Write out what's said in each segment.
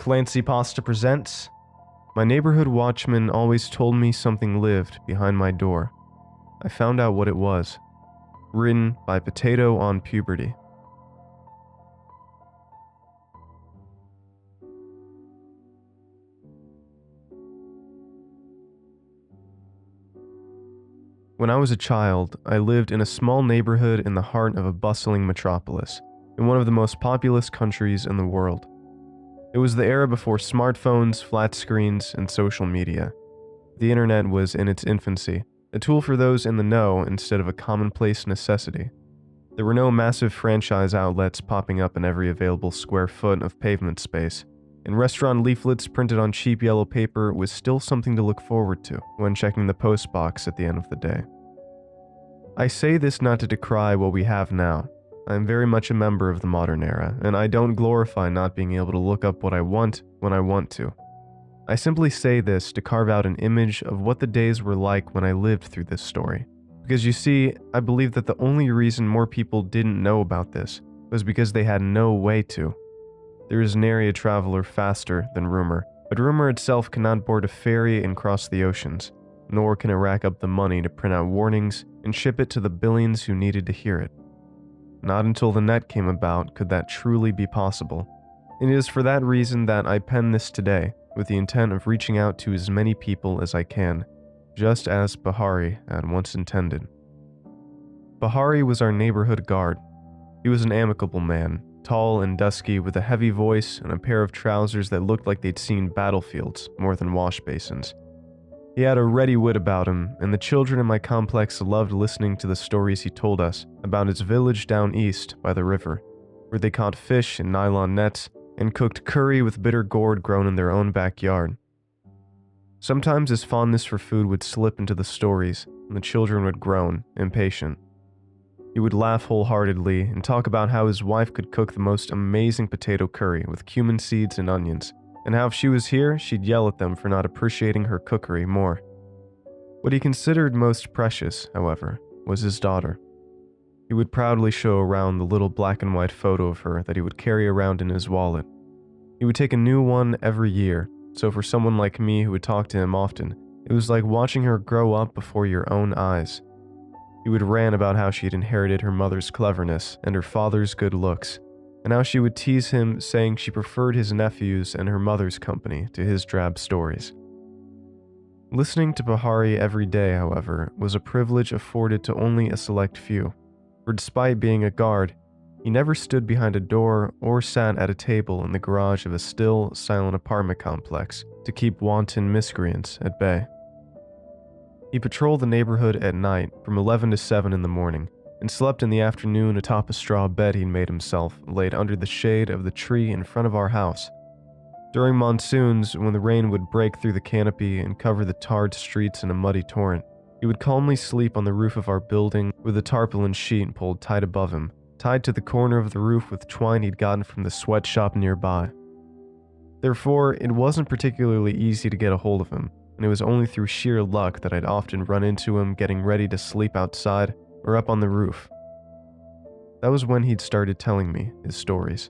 ClancyPasta presents. My neighborhood watchman always told me something lived behind my door. I found out what it was. Written by Potato on Puberty. When I was a child, I lived in a small neighborhood in the heart of a bustling metropolis, in one of the most populous countries in the world. It was the era before smartphones, flat screens, and social media. The internet was in its infancy, a tool for those in the know instead of a commonplace necessity. There were no massive franchise outlets popping up in every available square foot of pavement space, and restaurant leaflets printed on cheap yellow paper was still something to look forward to when checking the post box at the end of the day. I say this not to decry what we have now. I am very much a member of the modern era, and I don't glorify not being able to look up what I want when I want to. I simply say this to carve out an image of what the days were like when I lived through this story. Because you see, I believe that the only reason more people didn't know about this was because they had no way to. There is nary a traveler faster than rumor, but rumor itself cannot board a ferry and cross the oceans, nor can it rack up the money to print out warnings and ship it to the billions who needed to hear it. Not until the net came about could that truly be possible, and it is for that reason that I pen this today, with the intent of reaching out to as many people as I can, just as Bahari had once intended. Bahari was our neighborhood guard. He was an amicable man, tall and dusky, with a heavy voice and a pair of trousers that looked like they'd seen battlefields more than wash basins. He had a ready wit about him, and the children in my complex loved listening to the stories he told us about his village down east by the river, where they caught fish in nylon nets and cooked curry with bitter gourd grown in their own backyard. Sometimes his fondness for food would slip into the stories, and the children would groan, impatient. He would laugh wholeheartedly and talk about how his wife could cook the most amazing potato curry with cumin seeds and onions, and how if she was here, she'd yell at them for not appreciating her cookery more. What he considered most precious, however, was his daughter. He would proudly show around the little black and white photo of her that he would carry around in his wallet. He would take a new one every year, so for someone like me who would talk to him often, it was like watching her grow up before your own eyes. He would rant about how she had inherited her mother's cleverness and her father's good looks, and how she would tease him, saying she preferred his nephews and her mother's company to his drab stories. Listening to Bahari every day, however, was a privilege afforded to only a select few, for despite being a guard, he never stood behind a door or sat at a table in the garage of a still, silent apartment complex to keep wanton miscreants at bay. He patrolled the neighborhood at night from 11 to 7 in the morning, and slept in the afternoon atop a straw bed he'd made himself, laid under the shade of the tree in front of our house. During monsoons, when the rain would break through the canopy and cover the tarred streets in a muddy torrent, he would calmly sleep on the roof of our building with a tarpaulin sheet pulled tight above him, tied to the corner of the roof with twine he'd gotten from the sweatshop nearby. Therefore, it wasn't particularly easy to get a hold of him, and it was only through sheer luck that I'd often run into him getting ready to sleep outside or up on the roof. That was when he'd started telling me his stories.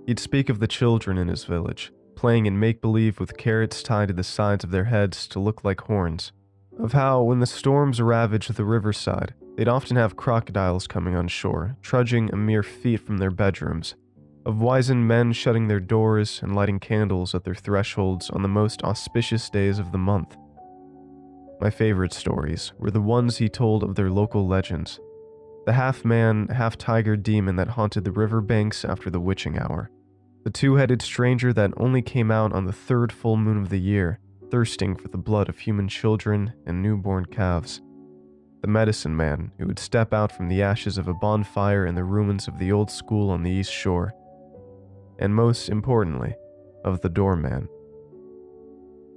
He'd speak of the children in his village, playing in make-believe with carrots tied to the sides of their heads to look like horns, of how, when the storms ravaged the riverside, they'd often have crocodiles coming on shore, trudging a mere feet from their bedrooms, of wizened men shutting their doors and lighting candles at their thresholds on the most auspicious days of the month. My favorite stories were the ones he told of their local legends. The half-man, half-tiger demon that haunted the riverbanks after the witching hour. The two-headed stranger that only came out on the third full moon of the year, thirsting for the blood of human children and newborn calves. The medicine man who would step out from the ashes of a bonfire in the ruins of the old school on the East Shore. And most importantly, of the doorman.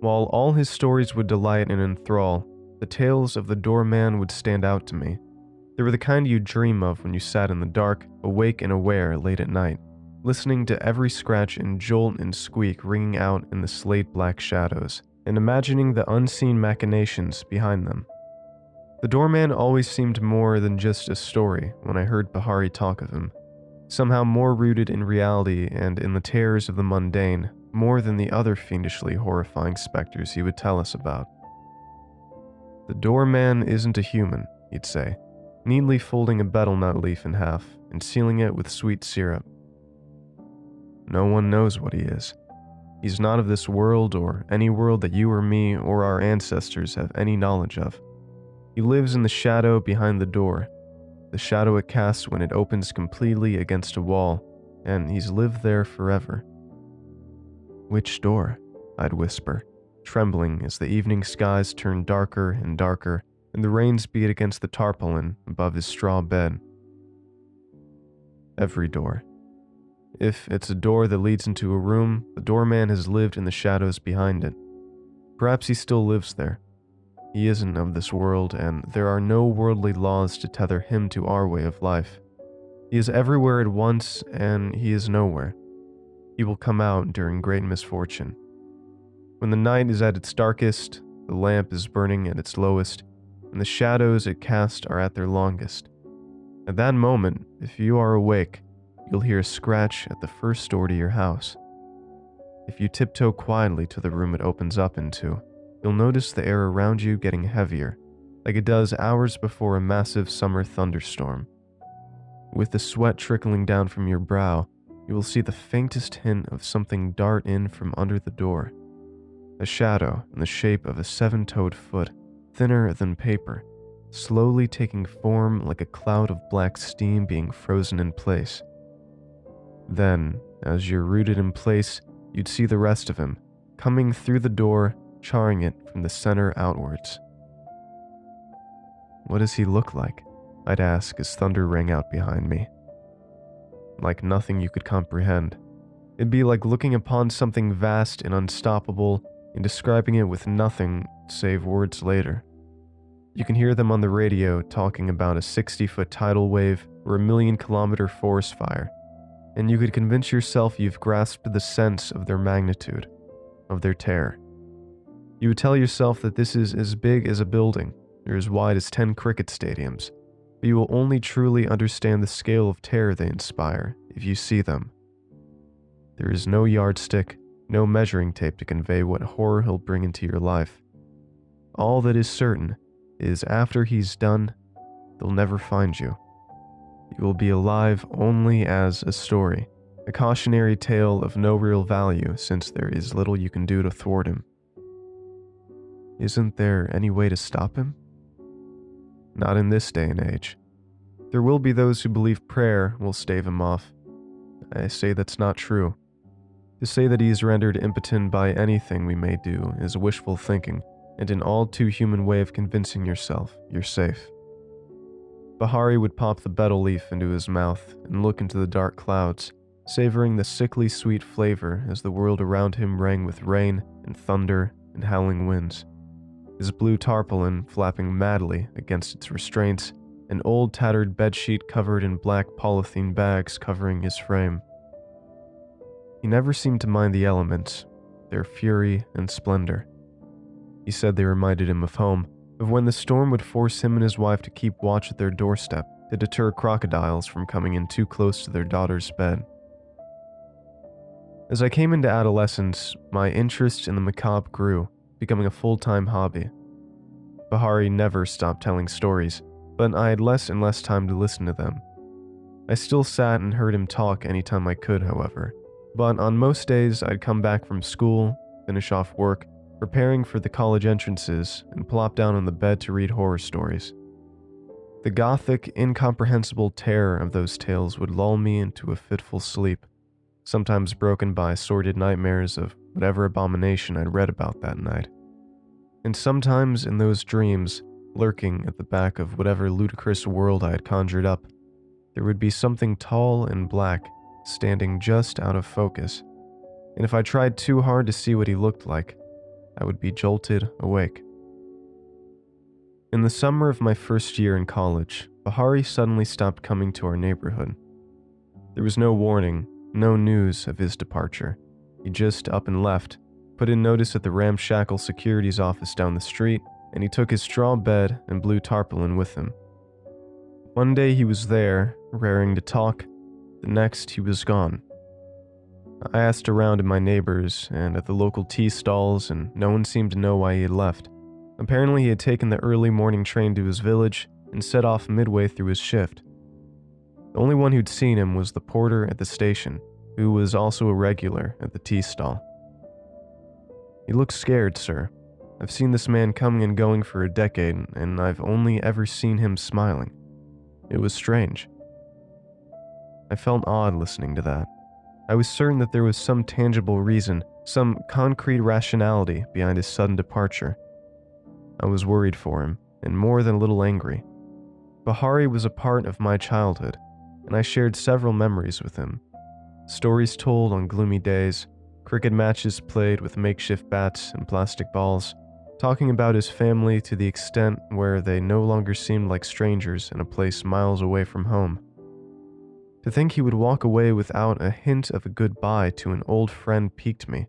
While all his stories would delight and enthrall, the tales of the doorman would stand out to me. They were the kind you'd dream of when you sat in the dark, awake and aware late at night, listening to every scratch and jolt and squeak ringing out in the slate-black shadows, and imagining the unseen machinations behind them. The doorman always seemed more than just a story when I heard Bahari talk of him. somehow more rooted in reality and in the terrors of the mundane, more than the other fiendishly horrifying specters he would tell us about. The doorman isn't a human, he'd say, neatly folding a betel nut leaf in half and sealing it with sweet syrup. No one knows what he is. He's not of this world or any world that you or me or our ancestors have any knowledge of. He lives in the shadow behind the door, the shadow it casts when it opens completely against a wall, and he's lived there forever. Which door? I'd whisper, trembling as the evening skies turned darker and darker and the rains beat against the tarpaulin above his straw bed. Every door. If it's a door that leads into a room, the doorman has lived in the shadows behind it. Perhaps he still lives there. He isn't of this world, and there are no worldly laws to tether him to our way of life. He is everywhere at once, and he is nowhere. He will come out during great misfortune. When the night is at its darkest, the lamp is burning at its lowest, and the shadows it casts are at their longest. At that moment, if you are awake, you'll hear a scratch at the first door to your house. If you tiptoe quietly to the room it opens up into, you'll notice the air around you getting heavier, like it does hours before a massive summer thunderstorm. With the sweat trickling down from your brow, you will see the faintest hint of something dart in from under the door. A shadow in the shape of a 7-toed foot, thinner than paper, slowly taking form like a cloud of black steam being frozen in place. Then, as you're rooted in place, you'd see the rest of him, coming through the door, charring it from the center outwards. What does he look like? I'd ask as thunder rang out behind me. Like nothing you could comprehend. It'd be like looking upon something vast and unstoppable and describing it with nothing save words later. You can hear them on the radio talking about a 60-foot tidal wave or a 1,000,000-kilometer forest fire, and you could convince yourself you've grasped the sense of their magnitude, of their terror. You would tell yourself that this is as big as a building, or as wide as 10 cricket stadiums, but you will only truly understand the scale of terror they inspire if you see them. There is no yardstick, no measuring tape to convey what horror he'll bring into your life. All that is certain is after he's done, they'll never find you. You will be alive only as a story, a cautionary tale of no real value since there is little you can do to thwart him. Isn't there any way to stop him? Not in this day and age. There will be those who believe prayer will stave him off. I say that's not true. To say that he is rendered impotent by anything we may do is wishful thinking and an all too human way of convincing yourself you're safe. Bahari would pop the betel leaf into his mouth and look into the dark clouds, savoring the sickly sweet flavor as the world around him rang with rain and thunder and howling winds. His blue tarpaulin flapping madly against its restraints, an old tattered bedsheet covered in black polythene bags covering his frame. He never seemed to mind the elements, their fury and splendor. He said they reminded him of home, of when the storm would force him and his wife to keep watch at their doorstep to deter crocodiles from coming in too close to their daughter's bed. As I came into adolescence, my interest in the macabre grew, becoming a full-time hobby. Bahari never stopped telling stories, but I had less and less time to listen to them. I still sat and heard him talk anytime I could, however, but on most days I'd come back from school, finish off work, preparing for the college entrances, and plop down on the bed to read horror stories. The gothic, incomprehensible terror of those tales would lull me into a fitful sleep, sometimes broken by sordid nightmares of whatever abomination I'd read about that night. And sometimes in those dreams, lurking at the back of whatever ludicrous world I had conjured up, there would be something tall and black, standing just out of focus, and if I tried too hard to see what he looked like, I would be jolted awake. In the summer of my first year in college, Bahari suddenly stopped coming to our neighborhood. There was no warning, no news of his departure. He just up and left, put in notice at the ramshackle securities office down the street, and he took his straw bed and blue tarpaulin with him. One day he was there, raring to talk, The next, he was gone. I asked around at my neighbors and at the local tea stalls, and no one seemed to know why he had left. Apparently, he had taken the early morning train to his village and set off midway through his shift. The only one who'd seen him was the porter at the station, who was also a regular at the tea stall. "He looks scared, sir. I've seen this man coming and going for a decade, and I've only ever seen him smiling. It was strange." I felt odd listening to that. I was certain that there was some tangible reason, some concrete rationality behind his sudden departure. I was worried for him, and more than a little angry. Bahari was a part of my childhood, and I shared several memories with him. Stories told on gloomy days, cricket matches played with makeshift bats and plastic balls, talking about his family to the extent where they no longer seemed like strangers in a place miles away from home. To think he would walk away without a hint of a goodbye to an old friend piqued me,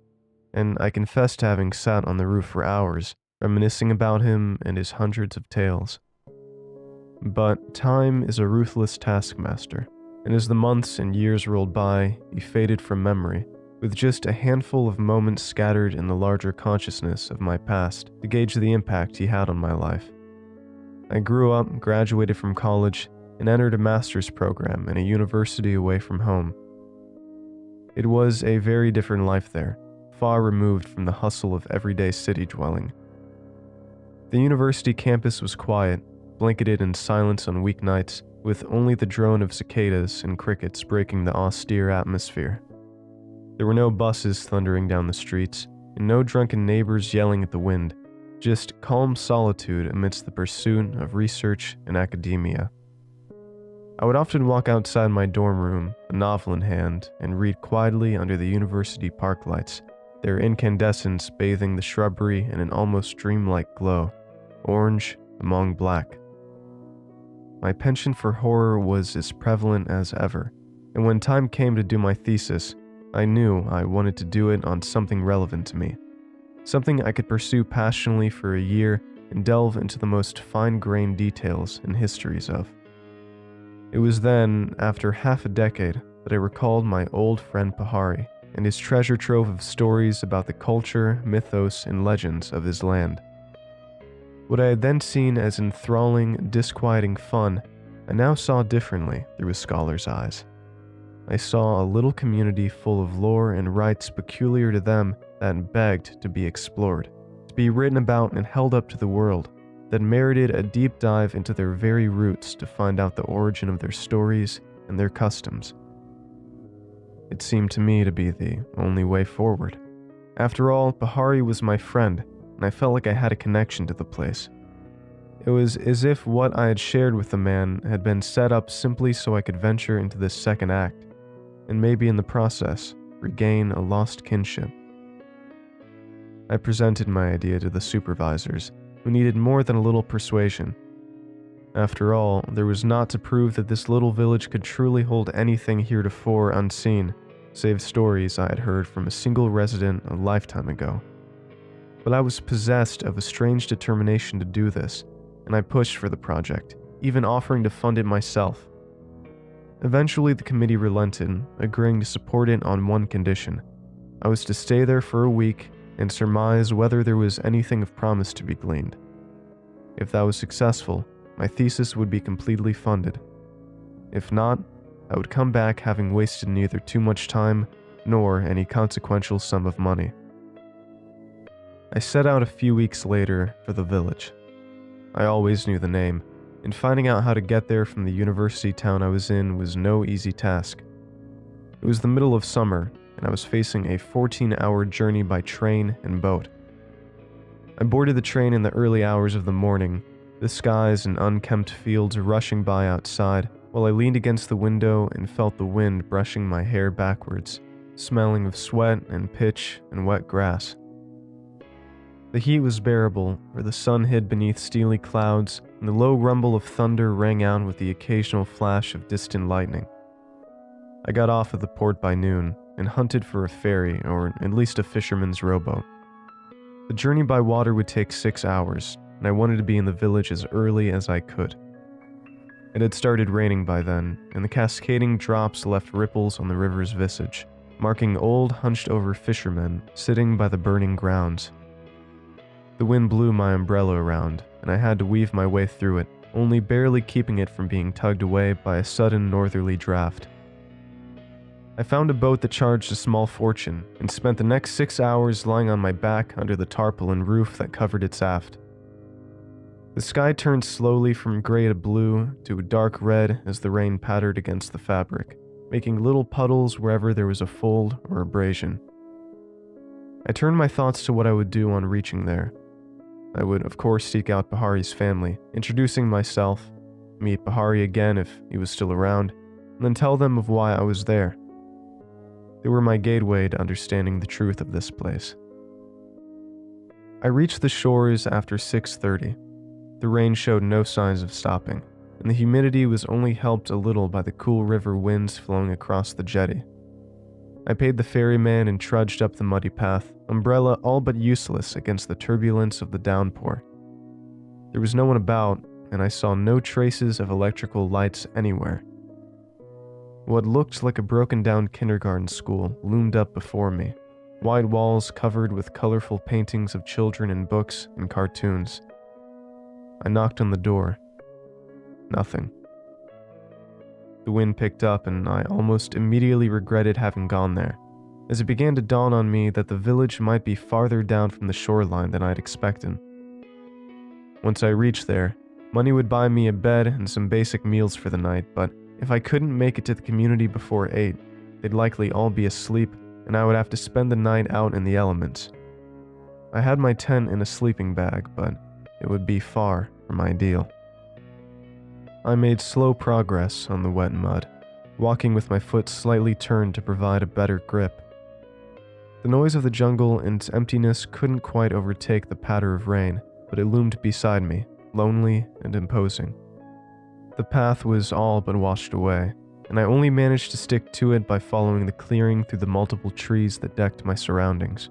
and I confess to having sat on the roof for hours, reminiscing about him and his hundreds of tales. But time is a ruthless taskmaster, and as the months and years rolled by, he faded from memory, with just a handful of moments scattered in the larger consciousness of my past to gauge the impact he had on my life. I grew up, graduated from college, and entered a master's program in a university away from home. It was a very different life there, far removed from the hustle of everyday city dwelling. The university campus was quiet, blanketed in silence on weeknights, with only the drone of cicadas and crickets breaking the austere atmosphere. There were no buses thundering down the streets, and no drunken neighbors yelling at the wind, just calm solitude amidst the pursuit of research and academia. I would often walk outside my dorm room, a novel in hand, and read quietly under the university park lights, their incandescence bathing the shrubbery in an almost dreamlike glow, orange among black. My penchant for horror was as prevalent as ever, and when time came to do my thesis, I knew I wanted to do it on something relevant to me, something I could pursue passionately for a year and delve into the most fine-grained details and histories of. It was then, after half a decade, that I recalled my old friend Pahari and his treasure trove of stories about the culture, mythos, and legends of his land. What I had then seen as enthralling, disquieting fun, I now saw differently through a scholar's eyes. I saw a little community full of lore and rites peculiar to them that begged to be explored, to be written about and held up to the world, that merited a deep dive into their very roots to find out the origin of their stories and their customs. It seemed to me to be the only way forward. After all, Bahari was my friend, and I felt like I had a connection to the place. It was as if what I had shared with the man had been set up simply so I could venture into this second act, and maybe in the process, regain a lost kinship. I presented my idea to the supervisors, who needed more than a little persuasion. After all, there was not to prove that this little village could truly hold anything heretofore unseen, save stories I had heard from a single resident a lifetime ago. But I was possessed of a strange determination to do this, and I pushed for the project, even offering to fund it myself. Eventually, the committee relented, agreeing to support it on one condition. I was to stay there for a week and surmise whether there was anything of promise to be gleaned. If that was successful, my thesis would be completely funded. If not, I would come back having wasted neither too much time nor any consequential sum of money. I set out a few weeks later for the village. I always knew the name, and finding out how to get there from the university town I was in was no easy task. It was the middle of summer, and I was facing a 14-hour journey by train and boat. I boarded the train in the early hours of the morning, the skies and unkempt fields rushing by outside, while I leaned against the window and felt the wind brushing my hair backwards, smelling of sweat and pitch and wet grass. The heat was bearable, for the sun hid beneath steely clouds, and the low rumble of thunder rang out with the occasional flash of distant lightning. I got off at the port by noon, and hunted for a ferry or at least a fisherman's rowboat. The journey by water would take 6 hours, and I wanted to be in the village as early as I could. It had started raining by then, and the cascading drops left ripples on the river's visage, marking old, hunched-over fishermen sitting by the burning grounds. The wind blew my umbrella around, and I had to weave my way through it, only barely keeping it from being tugged away by a sudden northerly draft. I found a boat that charged a small fortune, and spent the next 6 hours lying on my back under the tarpaulin roof that covered its aft. The sky turned slowly from gray to blue to a dark red as the rain pattered against the fabric, making little puddles wherever there was a fold or abrasion. I turned my thoughts to what I would do on reaching there. I would, of course, seek out Bahari's family, introducing myself, meet Bahari again if he was still around, and then tell them of why I was there. They were my gateway to understanding the truth of this place. I reached the shores after 6:30. The rain showed no signs of stopping, and the humidity was only helped a little by the cool river winds flowing across the jetty. I paid the ferryman and trudged up the muddy path, umbrella all but useless against the turbulence of the downpour. There was no one about, and I saw no traces of electrical lights anywhere. What looked like a broken-down kindergarten school loomed up before me, wide walls covered with colorful paintings of children in books and cartoons. I knocked on the door. Nothing. The wind picked up, and I almost immediately regretted having gone there, as it began to dawn on me that the village might be farther down from the shoreline than I'd expected. Once I reached there, money would buy me a bed and some basic meals for the night, but if I couldn't make it to the community before 8, they'd likely all be asleep, and I would have to spend the night out in the elements. I had my tent in a sleeping bag, but it would be far from ideal. I made slow progress on the wet mud, walking with my foot slightly turned to provide a better grip. The noise of the jungle and its emptiness couldn't quite overtake the patter of rain, but it loomed beside me, lonely and imposing. The path was all but washed away, and I only managed to stick to it by following the clearing through the multiple trees that decked my surroundings.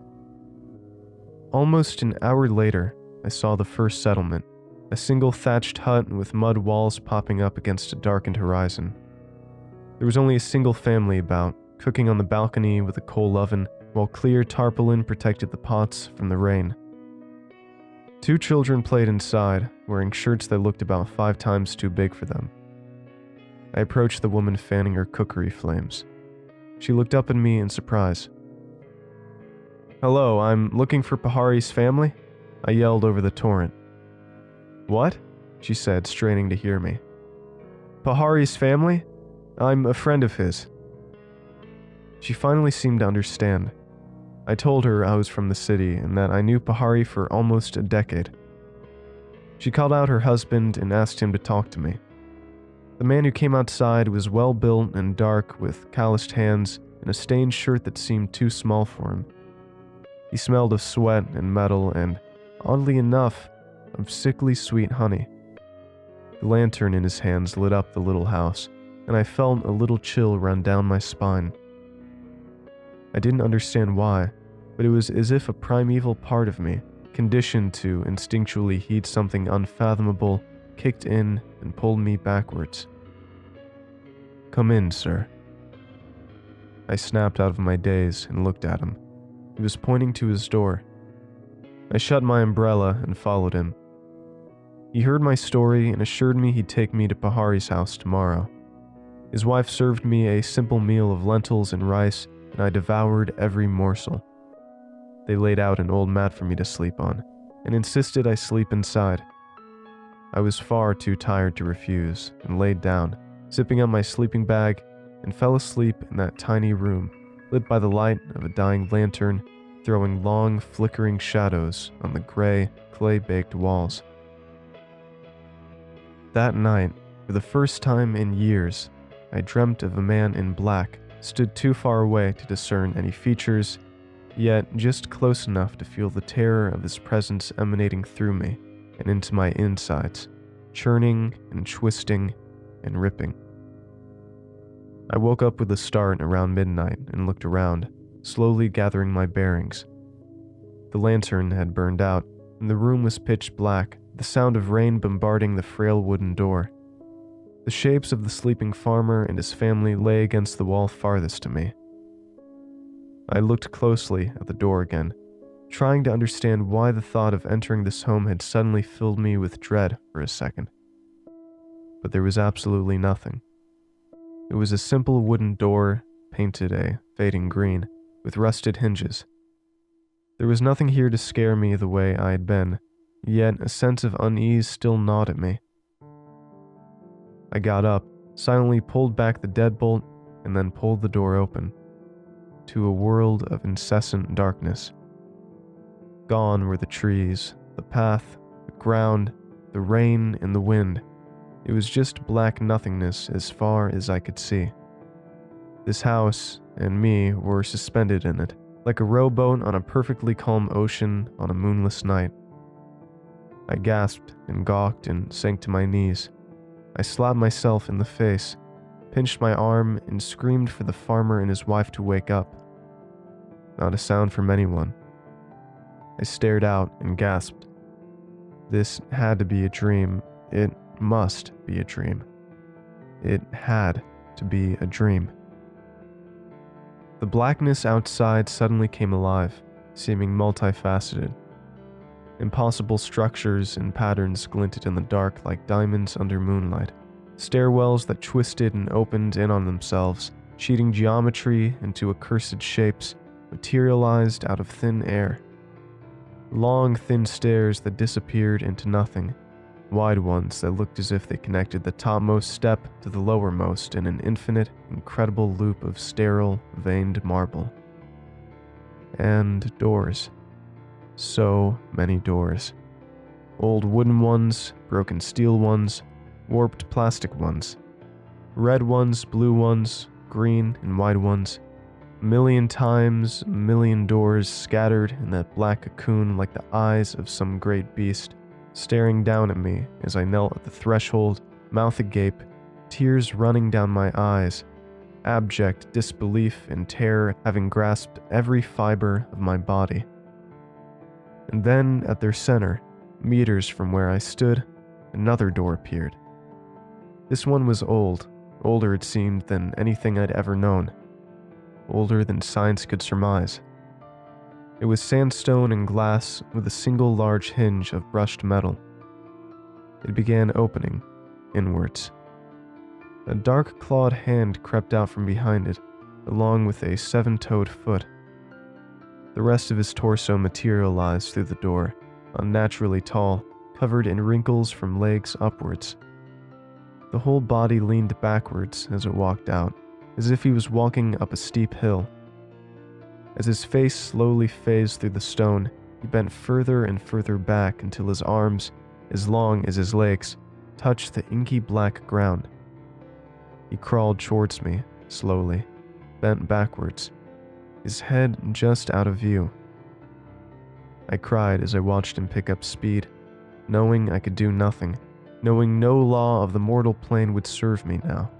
Almost an hour later, I saw the first settlement, a single thatched hut with mud walls popping up against a darkened horizon. There was only a single family about, cooking on the balcony with a coal oven, while clear tarpaulin protected the pots from the rain. 2 children played inside, wearing shirts that looked about 5 times too big for them. I approached the woman fanning her cookery flames. She looked up at me in surprise. "Hello, I'm looking for Bahari's family?" I yelled over the torrent. "What?" she said, straining to hear me. "Bahari's family? I'm a friend of his." She finally seemed to understand. I told her I was from the city and that I knew Bahari for almost a decade. She called out her husband and asked him to talk to me. The man who came outside was well-built and dark, with calloused hands and a stained shirt that seemed too small for him. He smelled of sweat and metal and, oddly enough, of sickly sweet honey. The lantern in his hands lit up the little house, and I felt a little chill run down my spine. I didn't understand why, but it was as if a primeval part of me, conditioned to instinctually heed something unfathomable, kicked in and pulled me backwards. "Come in, sir." I snapped out of my daze and looked at him. He was pointing to his door. I shut my umbrella and followed him. He heard my story and assured me he'd take me to Bahari's house tomorrow. His wife served me a simple meal of lentils and rice, and I devoured every morsel. They laid out an old mat for me to sleep on, and insisted I sleep inside. I was far too tired to refuse, and laid down, zipping up my sleeping bag, and fell asleep in that tiny room, lit by the light of a dying lantern, throwing long, flickering shadows on the gray, clay-baked walls. That night, for the first time in years, I dreamt of a man in black, stood too far away to discern any features, yet just close enough to feel the terror of his presence emanating through me and into my insides, churning and twisting and ripping. I woke up with a start around midnight and looked around, slowly gathering my bearings. The lantern had burned out, and the room was pitch black, the sound of rain bombarding the frail wooden door. The shapes of the sleeping farmer and his family lay against the wall farthest to me. I looked closely at the door again, trying to understand why the thought of entering this home had suddenly filled me with dread for a second. But there was absolutely nothing. It was a simple wooden door, painted a fading green, with rusted hinges. There was nothing here to scare me the way I had been, yet a sense of unease still gnawed at me. I got up, silently pulled back the deadbolt, and then pulled the door open, to a world of incessant darkness. Gone were the trees, the path, the ground, the rain, and the wind. It was just black nothingness as far as I could see. This house and me were suspended in it, like a rowboat on a perfectly calm ocean on a moonless night. I gasped and gawked and sank to my knees. I slapped myself in the face, pinched my arm, and screamed for the farmer and his wife to wake up. Not a sound from anyone. I stared out and gasped. This had to be a dream. It must be a dream. It had to be a dream. The blackness outside suddenly came alive, seeming multifaceted. Impossible structures and patterns glinted in the dark like diamonds under moonlight. Stairwells that twisted and opened in on themselves, sheeting geometry into accursed shapes, materialized out of thin air. Long, thin stairs that disappeared into nothing. Wide ones that looked as if they connected the topmost step to the lowermost in an infinite, incredible loop of sterile, veined marble. And doors. So many doors. Old wooden ones, broken steel ones, warped plastic ones. Red ones, blue ones, green and white ones. A million times, a million doors scattered in that black cocoon like the eyes of some great beast, staring down at me as I knelt at the threshold, mouth agape, tears running down my eyes, abject disbelief and terror having grasped every fiber of my body. And then, at their center, meters from where I stood, another door appeared. This one was old, older it seemed than anything I'd ever known, older than science could surmise. It was sandstone and glass with a single large hinge of brushed metal. It began opening, inwards. A dark clawed hand crept out from behind it, along with a seven-toed foot. The rest of his torso materialized through the door, unnaturally tall, covered in wrinkles from legs upwards. The whole body leaned backwards as it walked out, as if he was walking up a steep hill. As his face slowly phased through the stone, he bent further and further back until his arms, as long as his legs, touched the inky black ground. He crawled towards me, slowly, bent backwards, his head just out of view. I cried as I watched him pick up speed, knowing I could do nothing, knowing no law of the mortal plane would serve me now.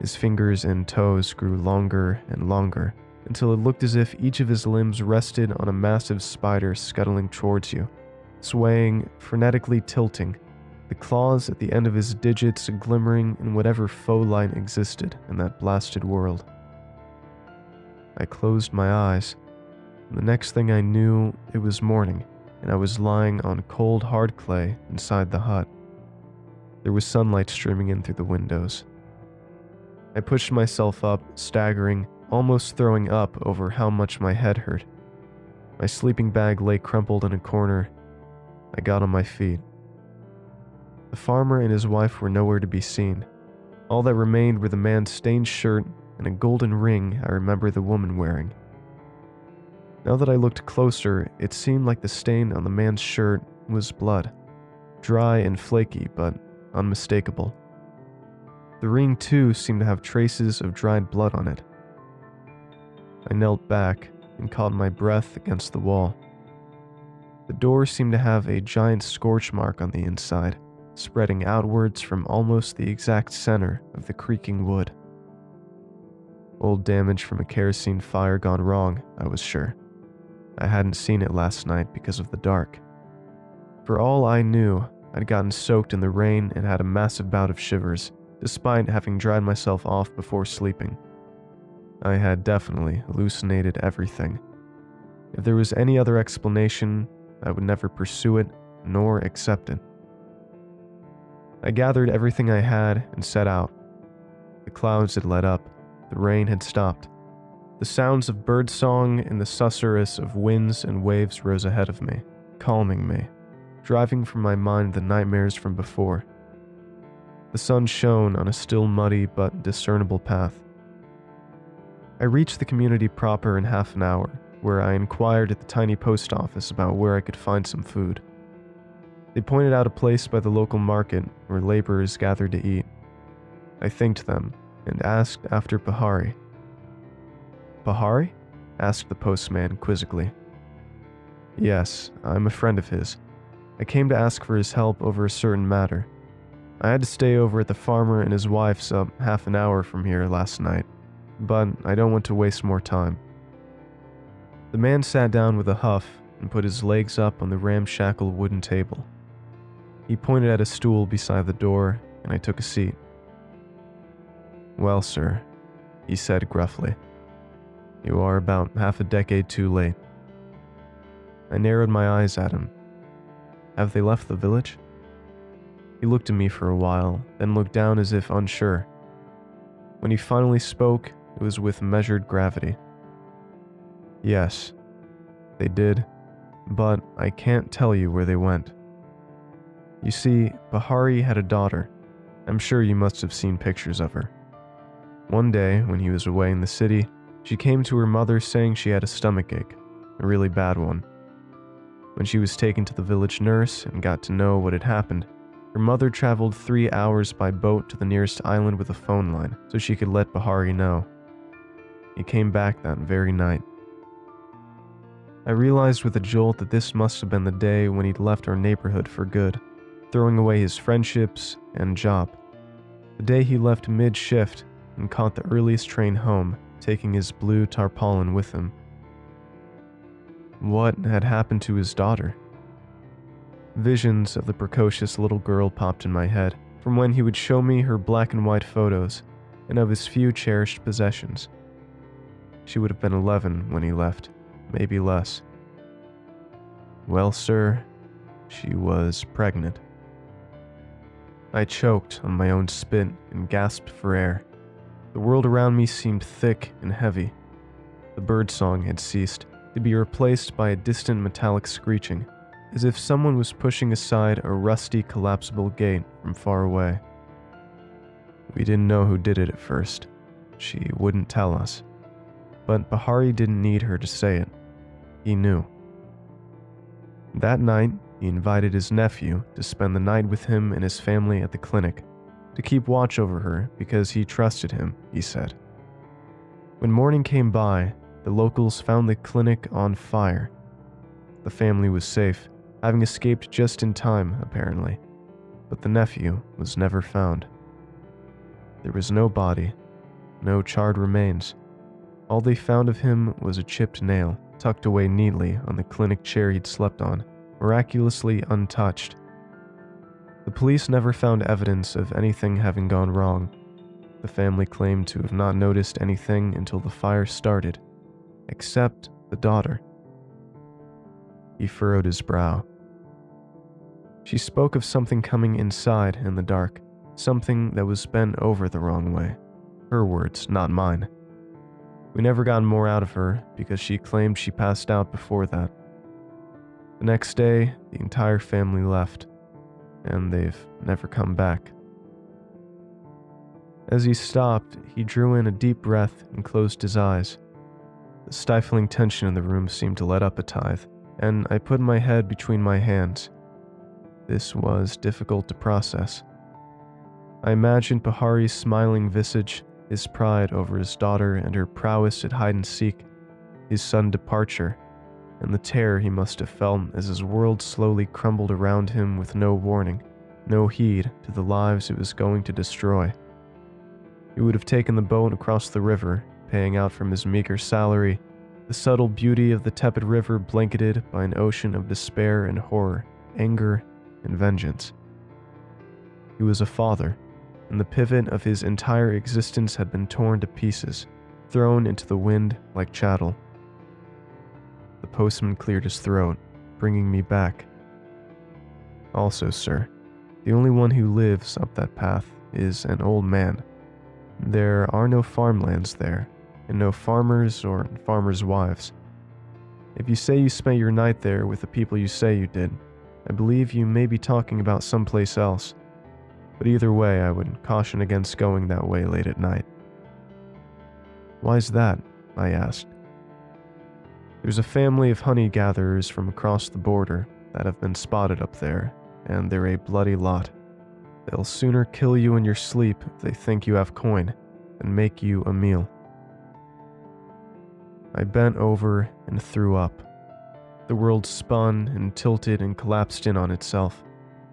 His fingers and toes grew longer and longer, until it looked as if each of his limbs rested on a massive spider scuttling towards you, swaying, frenetically tilting, the claws at the end of his digits glimmering in whatever faux light existed in that blasted world. I closed my eyes, and the next thing I knew, it was morning, and I was lying on cold, hard clay inside the hut. There was sunlight streaming in through the windows. I pushed myself up, staggering, almost throwing up over how much my head hurt. My sleeping bag lay crumpled in a corner. I got on my feet. The farmer and his wife were nowhere to be seen. All that remained were the man's stained shirt and a golden ring I remember the woman wearing. Now that I looked closer, it seemed like the stain on the man's shirt was blood, dry and flaky but unmistakable. The ring too seemed to have traces of dried blood on it. I knelt back and caught my breath against the wall. The door seemed to have a giant scorch mark on the inside, spreading outwards from almost the exact center of the creaking wood. Old damage from a kerosene fire gone wrong, I was sure. I hadn't seen it last night because of the dark. For all I knew, I'd gotten soaked in the rain and had a massive bout of shivers, despite having dried myself off before sleeping. I had definitely hallucinated everything. If there was any other explanation, I would never pursue it nor accept it. I gathered everything I had and set out. The clouds had let up, the rain had stopped. The sounds of birdsong and the susurrus of winds and waves rose ahead of me, calming me, driving from my mind the nightmares from before. The sun shone on a still muddy but discernible path. I reached the community proper in half an hour, where I inquired at the tiny post office about where I could find some food. They pointed out a place by the local market where laborers gathered to eat. I thanked them and asked after Pahari. "Pahari?" asked the postman quizzically. "Yes, I'm a friend of his. I came to ask for his help over a certain matter. I had to stay over at the farmer and his wife's half an hour from here last night, but I don't want to waste more time." The man sat down with a huff and put his legs up on the ramshackle wooden table. He pointed at a stool beside the door, and I took a seat. "Well, sir," he said gruffly, "you are about half a decade too late." I narrowed my eyes at him. "Have they left the village?" He looked at me for a while, then looked down as if unsure. When he finally spoke, it was with measured gravity. "Yes, they did, but I can't tell you where they went. You see, Pahari had a daughter. I'm sure you must have seen pictures of her. One day, when he was away in the city, she came to her mother saying she had a stomachache, a really bad one. When she was taken to the village nurse and got to know what had happened, her mother traveled 3 hours by boat to the nearest island with a phone line so she could let Pahari know. He came back that very night. I realized with a jolt that this must have been the day when he'd left our neighborhood for good, throwing away his friendships and job. The day he left mid-shift and caught the earliest train home, taking his blue tarpaulin with him. What had happened to his daughter? Visions of the precocious little girl popped in my head from when he would show me her black and white photos and of his few cherished possessions. She would have been 11 when he left, maybe less. Well, sir, she was pregnant. I choked on my own spit and gasped for air. The world around me seemed thick and heavy. The birdsong had ceased, to be replaced by a distant metallic screeching, as if someone was pushing aside a rusty collapsible gate from far away. We didn't know who did it at first. She wouldn't tell us. But Pahari didn't need her to say it. He knew. That night, he invited his nephew to spend the night with him and his family at the clinic, to keep watch over her because he trusted him, he said. When morning came by, the locals found the clinic on fire. The family was safe, having escaped just in time, apparently, but the nephew was never found. There was no body, no charred remains. All they found of him was a chipped nail, tucked away neatly on the clinic chair he'd slept on, miraculously untouched. The police never found evidence of anything having gone wrong. The family claimed to have not noticed anything until the fire started, except the daughter. He furrowed his brow. She spoke of something coming inside in the dark, something that was bent over the wrong way. Her words, not mine. We never got more out of her because she claimed she passed out before that. The next day, the entire family left, and they've never come back. As he stopped, he drew in a deep breath and closed his eyes. The stifling tension in the room seemed to let up a tithe, and I put my head between my hands. This was difficult to process. I imagined Pahari's smiling visage, his pride over his daughter and her prowess at hide-and-seek, his sudden departure, and the terror he must have felt as his world slowly crumbled around him with no warning, no heed to the lives it was going to destroy. He would have taken the boat across the river, paying out from his meager salary, the subtle beauty of the tepid river blanketed by an ocean of despair and horror, anger and vengeance. He was a father, and the pivot of his entire existence had been torn to pieces, thrown into the wind like chattel. The postman cleared his throat, bringing me back. Also, sir, the only one who lives up that path is an old man. There are no farmlands there, and no farmers or farmers' wives. If you say you spent your night there with the people you say you did, I believe you may be talking about someplace else. But either way, I would caution against going that way late at night. Why's that? I asked. There's a family of honey gatherers from across the border that have been spotted up there, and they're a bloody lot. They'll sooner kill you in your sleep if they think you have coin than make you a meal. I bent over and threw up. The world spun and tilted and collapsed in on itself,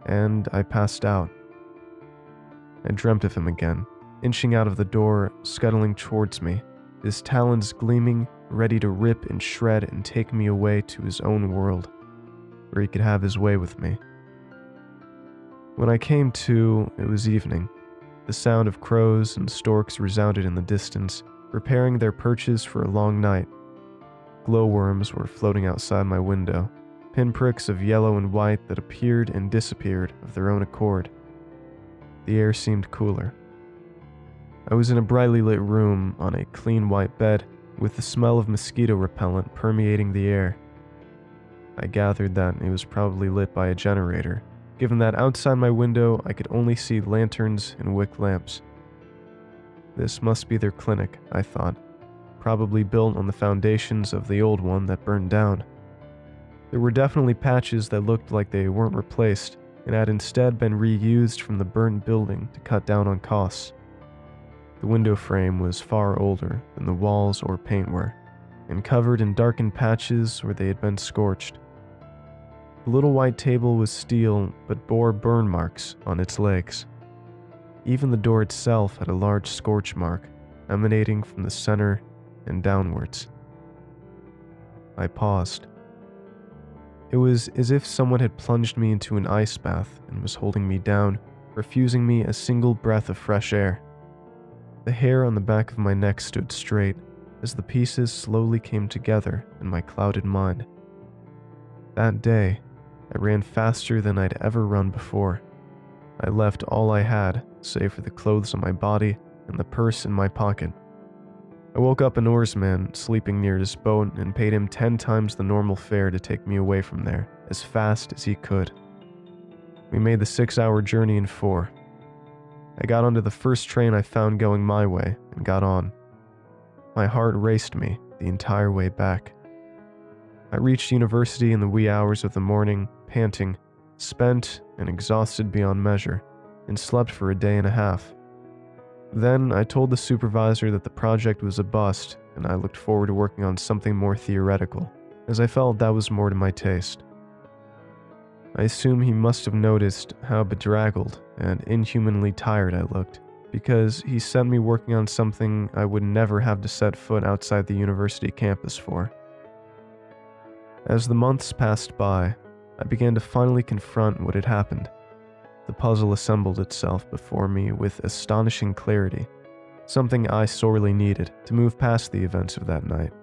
and I passed out. I dreamt of him again, inching out of the door, scuttling towards me, his talons gleaming, ready to rip and shred and take me away to his own world, where he could have his way with me. When I came to, it was evening. The sound of crows and storks resounded in the distance, preparing their perches for a long night. Glowworms were floating outside my window, pinpricks of yellow and white that appeared and disappeared of their own accord. The air seemed cooler. I was in a brightly lit room on a clean white bed with the smell of mosquito repellent permeating the air. I gathered that it was probably lit by a generator, given that outside my window I could only see lanterns and wick lamps. This must be their clinic, I thought, probably built on the foundations of the old one that burned down. There were definitely patches that looked like they weren't replaced and had instead been reused from the burnt building to cut down on costs. The window frame was far older than the walls or paintwork, and covered in darkened patches where they had been scorched. The little white table was steel but bore burn marks on its legs. Even the door itself had a large scorch mark emanating from the center and downwards. I paused. It was as if someone had plunged me into an ice bath and was holding me down, refusing me a single breath of fresh air. The hair on the back of my neck stood straight as the pieces slowly came together in my clouded mind. That day, I ran faster than I'd ever run before. I left all I had, save for the clothes on my body and the purse in my pocket. I woke up an oarsman sleeping near his boat and paid him 10 times the normal fare to take me away from there as fast as he could. We made the 6-hour journey in 4. I got onto the first train I found going my way and got on. My heart raced me the entire way back. I reached university in the wee hours of the morning, panting, spent and exhausted beyond measure, and slept for a day and a half. Then I told the supervisor that the project was a bust and I looked forward to working on something more theoretical, as I felt that was more to my taste. I assume he must have noticed how bedraggled and inhumanly tired I looked, because he sent me working on something I would never have to set foot outside the university campus for. As the months passed by, I began to finally confront what had happened. The puzzle assembled itself before me with astonishing clarity, something I sorely needed to move past the events of that night.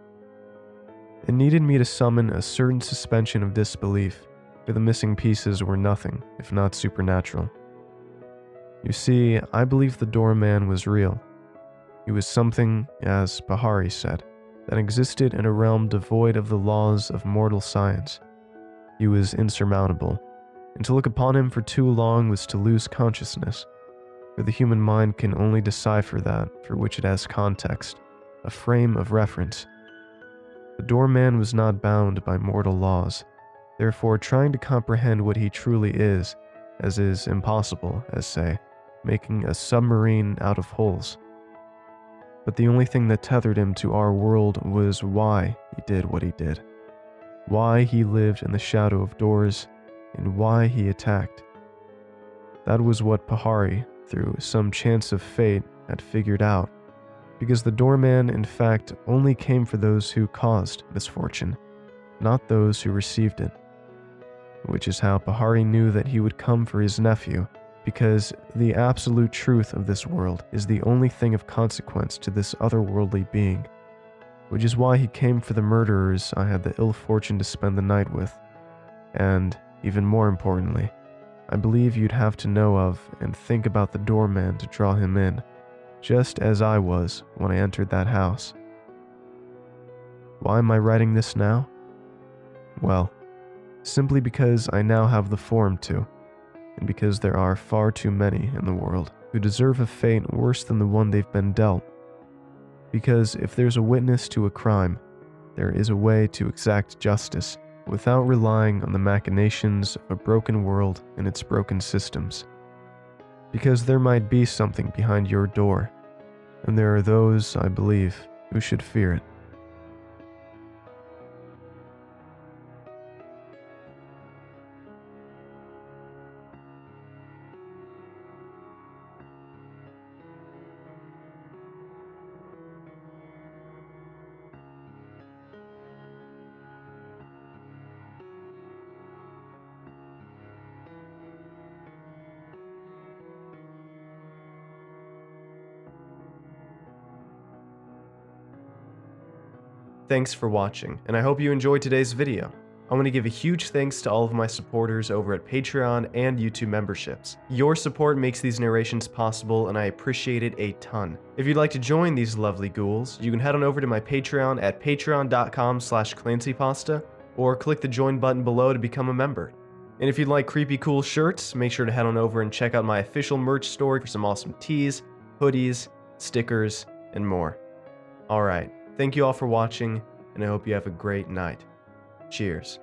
It needed me to summon a certain suspension of disbelief, for the missing pieces were nothing if not supernatural. You see, I believed the doorman was real. He was something, as Pahari said, that existed in a realm devoid of the laws of mortal science. He was insurmountable, and to look upon him for too long was to lose consciousness, for the human mind can only decipher that for which it has context, a frame of reference. The doorman was not bound by mortal laws, therefore trying to comprehend what he truly is, as is impossible as, say, making a submarine out of holes. But the only thing that tethered him to our world was why he did what he did, why he lived in the shadow of doors, and why he attacked. That was what Pahari, through some chance of fate, had figured out, because the doorman in fact only came for those who caused misfortune, not those who received it. Which is how Pahari knew that he would come for his nephew, because the absolute truth of this world is the only thing of consequence to this otherworldly being, which is why he came for the murderers I had the ill fortune to spend the night with. And, even more importantly, I believe you'd have to know of and think about the doorman to draw him in, just as I was when I entered that house. Why am I writing this now? Well, simply because I now have the forum to, and because there are far too many in the world who deserve a fate worse than the one they've been dealt. Because if there's a witness to a crime, there is a way to exact justice without relying on the machinations of a broken world and its broken systems. Because there might be something behind your door, and there are those, I believe, who should fear it. Thanks for watching, and I hope you enjoyed today's video. I want to give a huge thanks to all of my supporters over at Patreon and YouTube memberships. Your support makes these narrations possible, and I appreciate it a ton. If you'd like to join these lovely ghouls, you can head on over to my Patreon at patreon.com/ClancyPasta, or click the join button below to become a member. And if you'd like creepy cool shirts, make sure to head on over and check out my official merch store for some awesome tees, hoodies, stickers, and more. Alright. Thank you all for watching, and I hope you have a great night. Cheers.